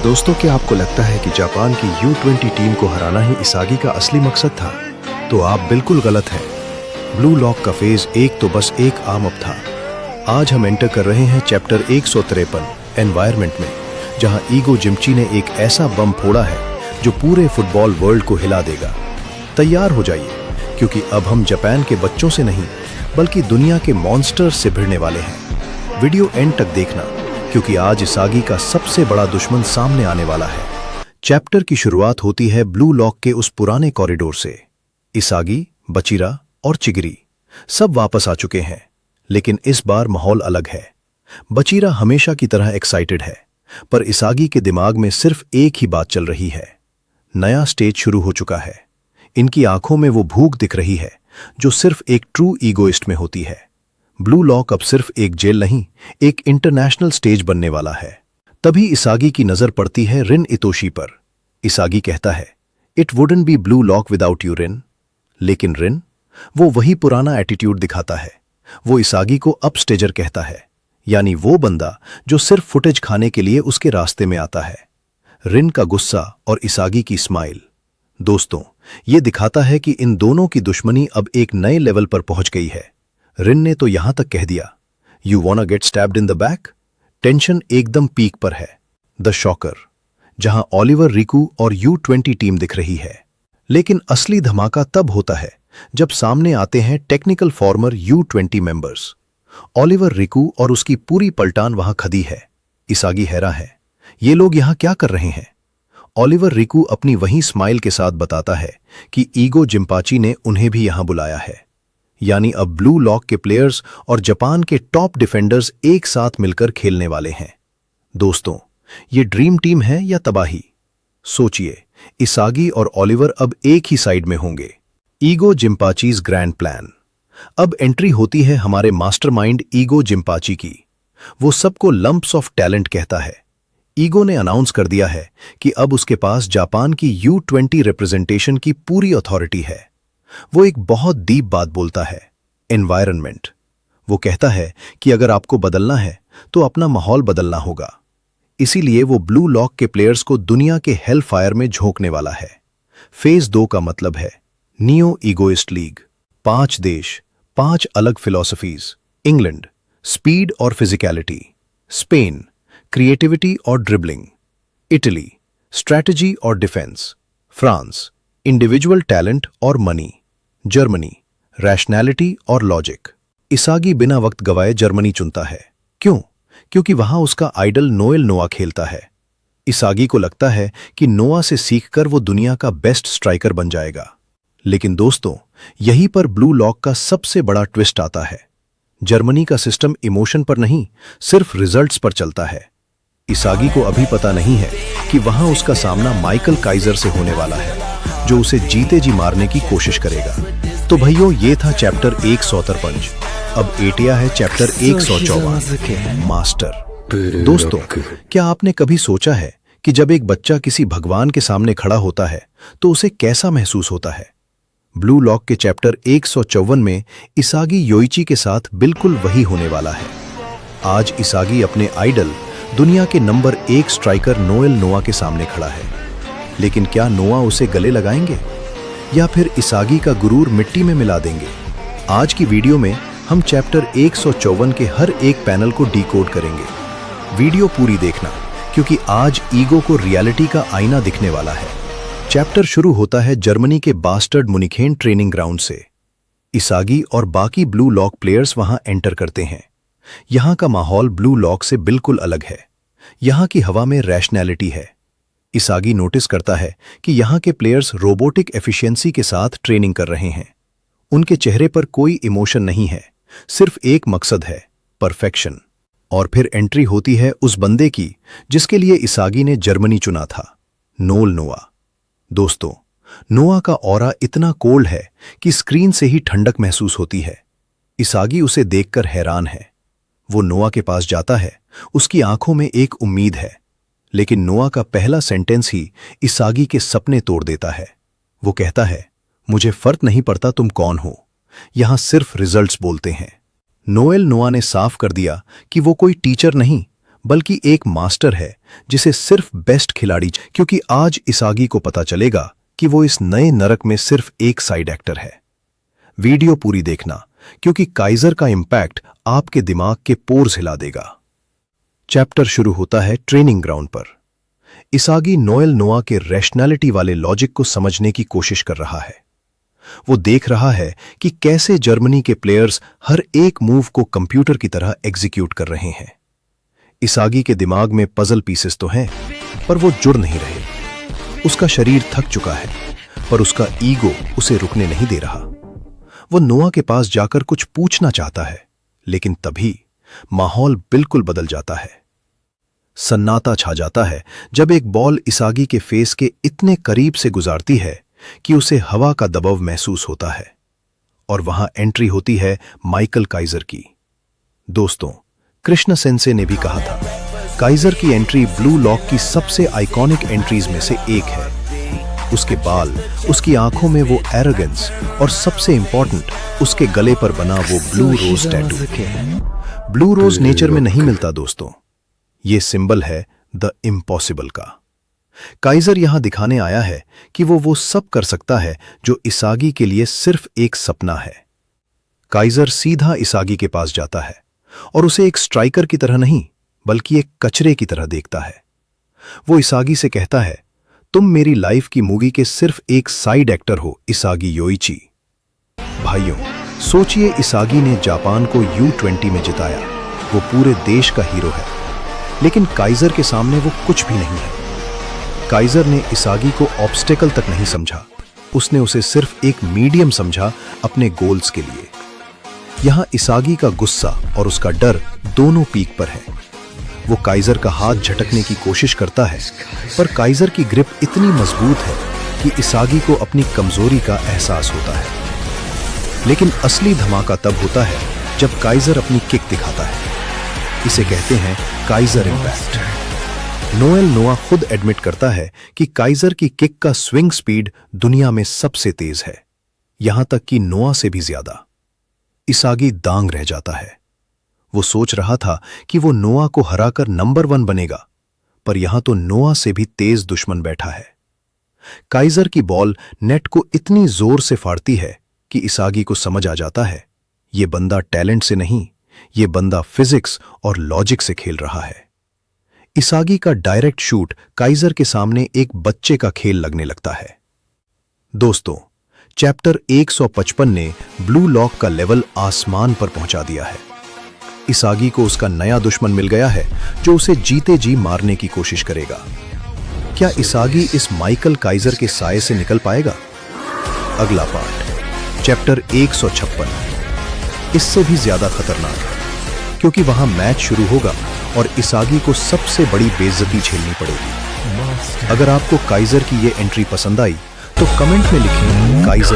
दोस्तों, क्या आपको लगता है कि जापान की U20 टीम को हराना ही इसागी का असली मकसद था? तो आप बिल्कुल गलत हैं। ब्लू लॉक का फेज एक तो बस एक आर्म अप था। आज हम एंटर कर रहे हैं चैप्टर 153 एनवायरनमेंट में, जहां ईगो जिम्ची ने एक ऐसा बम फोड़ा है जो पूरे फुटबॉल वर्ल्ड को हिला देगा। तैयार हो जाइए, क्योंकि अब हम जापान के बच्चों से नहीं बल्कि दुनिया के मॉन्स्टर से भिड़ने वाले हैं। वीडियो एंड तक देखना, क्योंकि आज इसागी का सबसे बड़ा दुश्मन सामने आने वाला है। चैप्टर की शुरुआत होती है ब्लू लॉक के उस पुराने कॉरिडोर से। इसागी, बचीरा और चिगिरी सब वापस आ चुके हैं, लेकिन इस बार माहौल अलग है। बचीरा हमेशा की तरह एक्साइटेड है, पर इसागी के दिमाग में सिर्फ एक ही बात चल रही है। नया स्टेज शुरू हो चुका है। इनकी आंखों में वो भूख दिख रही है जो सिर्फ एक ट्रू ईगोइस्ट में होती है। ब्लू लॉक अब सिर्फ एक जेल नहीं, एक इंटरनेशनल स्टेज बनने वाला है। तभी इसागी की नजर पड़ती है रिन इतोशी पर। इसागी कहता है, it wouldn't be Blue Lock without you Rin. लेकिन रिन, वो वही पुराना एटीट्यूड दिखाता है। वो इसागी को अपस्टेजर कहता है, यानी वो बंदा जो सिर्फ फुटेज खाने के लिए उसके रास्ते में आता है। रिन का गुस्सा और इसागी की स्माइल, दोस्तों, ये दिखाता है कि इन दोनों की दुश्मनी अब एक नए लेवल पर पहुंच गई है। रिन ने तो यहां तक कह दिया, you wanna get stabbed in the back. Tension एकदम पीक पर है। द शॉकर, जहां ओलिवर रिकू और U20 टीम दिख रही है। लेकिन असली धमाका तब होता है जब सामने आते हैं technical farmer U20 members. Oliver रिकू और उसकी पूरी पलटान वहां खड़ी है। इसागी हैरान है, ये लोग यहां क्या कर रहे हैं? ओलिवर रिकू अपनी वही स्माइल के साथ बताता है कि ईगो जिम्पाची ने उन्हें भी यहां बुलाया है। यानी अब ब्लू लॉक के प्लेयर्स और जापान के टॉप डिफेंडर्स एक साथ मिलकर खेलने वाले हैं। दोस्तों, ये ड्रीम टीम है या तबाही? सोचिए, इसागी और ओलिवर अब एक ही साइड में होंगे। Ego Jinpachi's grand plan. अब एंट्री होती है हमारे मास्टरमाइंड ईगो जिम्पाची की। वो सबको लंप्स ऑफ टैलेंट कहता है। ईगो ने अनाउंस कर दिया है कि अब उसके पास जापान की U20 रिप्रेजेंटेशन की पूरी अथॉरिटी है। वो एक बहुत डीप बात बोलता है, एनवायरनमेंट। वो कहता है कि अगर आपको बदलना है तो अपना माहौल बदलना होगा। इसीलिए वो ब्लू लॉक के प्लेयर्स को दुनिया के हेल फायर में झोंकने वाला है। फेज 2 का मतलब है नियो ईगोइस्ट लीग। 5 देश, 5 अलग फिलॉसफीज। इंग्लैंड, स्पीड और फिजिकलिटी। स्पेन, क्रिएटिविटी और ड्रिबलिंग। इटली, स्ट्रैटेजी और डिफेंस। फ्रांस, इंडिविजुअल टैलेंट और मनी। जर्मनी, रैशनैलिटी और लॉजिक। इसागी बिना वक्त गवाए जर्मनी चुनता है। क्यों? क्योंकि वहां उसका आइडल नोएल नोआ खेलता है। इसागी को लगता है कि नोआ से सीखकर वो दुनिया का बेस्ट स्ट्राइकर बन जाएगा। लेकिन दोस्तों, यहीं पर ब्लू लॉक का सबसे बड़ा ट्विस्ट आता है। जर्मनी का सिस्टम इमोशन पर नहीं, सिर्फ रिजल्ट्स पर चलता है। इसागी को अभी पता नहीं है कि वहां उसका सामना माइकल काइजर से होने वाला है, जो उसे जीते जी मारने की कोशिश करेगा। तो भाइयों, ये था चैप्टर 153। अब एटिया है चैप्टर 154, मास्टर। दोस्तों, क्या आपने कभी सोचा है कि जब एक बच्चा किसी भगवान के सामने खड़ा होता है तो उसे कैसा महसूस होता है? ब्लू लॉक के चैप्टर 154 में इसागी योइची के साथ बिल्कुल वही होने वाला है। आज इसागी अपने आइडल, दुनिया के नंबर 1 स्ट्राइकर नोएल नोआ के सामने खड़ा है। लेकिन क्या नोआ उसे गले लगाएंगे या फिर इसागी का गुरूर मिट्टी में मिला देंगे? आज की वीडियो में हम चैप्टर 154 के हर एक पैनल को डिकोड करेंगे। वीडियो पूरी देखना, क्योंकि आज ईगो को रियलिटी का आईना दिखने वाला है। चैप्टर शुरू होता है जर्मनी के बास्टर्ड मुनिखेन ट्रेनिंग ग्राउंड से। इसागी और बाकी ब्लू लॉक प्लेयर्स वहां एंटर करते हैं। यहां का माहौल ब्लू लॉक से बिल्कुल अलग है। यहां की हवा में रैशनैलिटी है। इसागी नोटिस करता है कि यहां के प्लेयर्स रोबोटिक एफिशिएंसी के साथ ट्रेनिंग कर रहे हैं। उनके चेहरे पर कोई इमोशन नहीं है, सिर्फ एक मकसद है, परफेक्शन। और फिर एंट्री होती है उस बंदे की जिसके लिए इसागी ने जर्मनी चुना था, नोएल नोआ। दोस्तों, नोआ का ऑरा इतना कोल्ड है कि स्क्रीन से ही ठंडक महसूस होती है। इसागी उसे देखकर हैरान है। वो नोआ के पास जाता है, उसकी आंखों में एक उम्मीद है। लेकिन नोआ का पहला सेंटेंस ही इसागी के सपने तोड़ देता है। वो कहता है, मुझे फर्क नहीं पड़ता तुम कौन हो, यहां सिर्फ रिजल्ट्स बोलते हैं। नोएल नोआ ने साफ कर दिया कि वो कोई टीचर नहीं बल्कि एक मास्टर है जिसे सिर्फ बेस्ट खिलाड़ी, क्योंकि आज इसागी को पता चलेगा कि वो इस नए नरक में सिर्फ एक साइड एक्टर है। वीडियो पूरी देखना, क्योंकि काइजर का इंपैक्ट आपके दिमाग के पोर्स हिला देगा। चैप्टर शुरू होता है ट्रेनिंग ग्राउंड पर। इसागी नोएल नोआ के रैशनैलिटी वाले लॉजिक को समझने की कोशिश कर रहा है। वो देख रहा है कि कैसे जर्मनी के प्लेयर्स हर एक मूव को कंप्यूटर की तरह एग्जीक्यूट कर रहे हैं। इसागी के दिमाग में पजल पीसेस तो हैं, पर वो जुड़ नहीं रहे। उसका शरीर थक चुका है, पर उसका ईगो उसे रुकने नहीं दे रहा। वो नोआ के पास जाकर कुछ पूछना चाहता है, लेकिन तभी माहौल बिल्कुल बदल जाता है। सन्नाटा छा जाता है जब एक बॉल इसागी के फेस के इतने करीब से गुजारती है कि उसे हवा का दबाव महसूस होता है, और वहां एंट्री होती है माइकल काइजर की। दोस्तों, कृष्ण सेंसे ने भी कहा था, काइजर की एंट्री ब्लू लॉक की सबसे आइकॉनिक एंट्रीज में से एक है। उसके बाल, उसकी आंखों में वो एरोगेंस, और सबसे इंपॉर्टेंट, उसके गले पर बना वो blue rose tattoo. Blue rose nature में नहीं मिलता दोस्तों। ये सिंबल है द इम्पॉसिबल का। काइजर यहां दिखाने आया है कि वो सब कर सकता है जो इसागी के लिए सिर्फ एक सपना है। काइजर सीधा इसागी के पास जाता है और उसे एक स्ट्राइकर की तरह नहीं, बल्कि एक कचरे की तरह देखता है। वो इसागी से कहता है, तुम मेरी लाइफ की मूवी के सिर्फ एक साइड एक्टर हो इसागी योइची। भाइयों, सोचिए, इसागी ने जापान को U20 में जिताया। वो पूरे देश का हीरो है, लेकिन काइजर के सामने वो कुछ भी नहीं है। काइजर ने इसागी को ऑब्स्टेकल तक नहीं समझा, उसने उसे सिर्फ एक मीडियम समझा अपने गोल्स के लिए। यहां इसागी का गुस्सा और उसका डर दोनों पीक पर है। वो काइजर का हाथ झटकने की कोशिश करता है, पर काइजर की ग्रिप इतनी मजबूत है कि इसागी को अपनी कमजोरी का एहसास होता है। लेकिन असली धमाका तब होता है जब काइजर अपनी किक दिखाता है। इसे कहते हैं काइजर इंपैक्ट। नोएल नोआ खुद एडमिट करता है कि काइजर की किक का स्विंग स्पीड दुनिया में सबसे तेज है, यहां तक कि नोआ से भी ज्यादा। इसागी दांग रह जाता है। वो सोच रहा था कि वो नोआ को हराकर नंबर 1 बनेगा, पर यहां तो नोआ से भी तेज दुश्मन बैठा है। काइजर की बॉल नेट को इतनी जोर से फाड़ती है कि इसागी को समझ आ जाता है, ये बंदा टैलेंट से नहीं, ये बंदा फिजिक्स और लॉजिक से खेल रहा है। इसागी का डायरेक्ट शूट काइजर के सामने एक बच्चे का खेल लगने लगता है। दोस्तों, चैप्टर 155 ने ब्लू लॉक का लेवल आसमान पर पहुंचा दिया है। इसागी को उसका नया दुश्मन मिल गया है जो उसे जीते जी मारने की कोशिश करेगा। क्या इसागी इस माइकल काइजर के साये से निकल पाएगा? अगला पार्ट, चैप्टर 156, इससे भी ज्यादा खतरनाक है, क्योंकि वहां मैच शुरू होगा और इसागी को सबसे बड़ी बेइज्जती झेलनी पड़ेगी। अगर आपको काइजर की ये एंट्री पसंद आई तो कमेंट में लिखें काइजर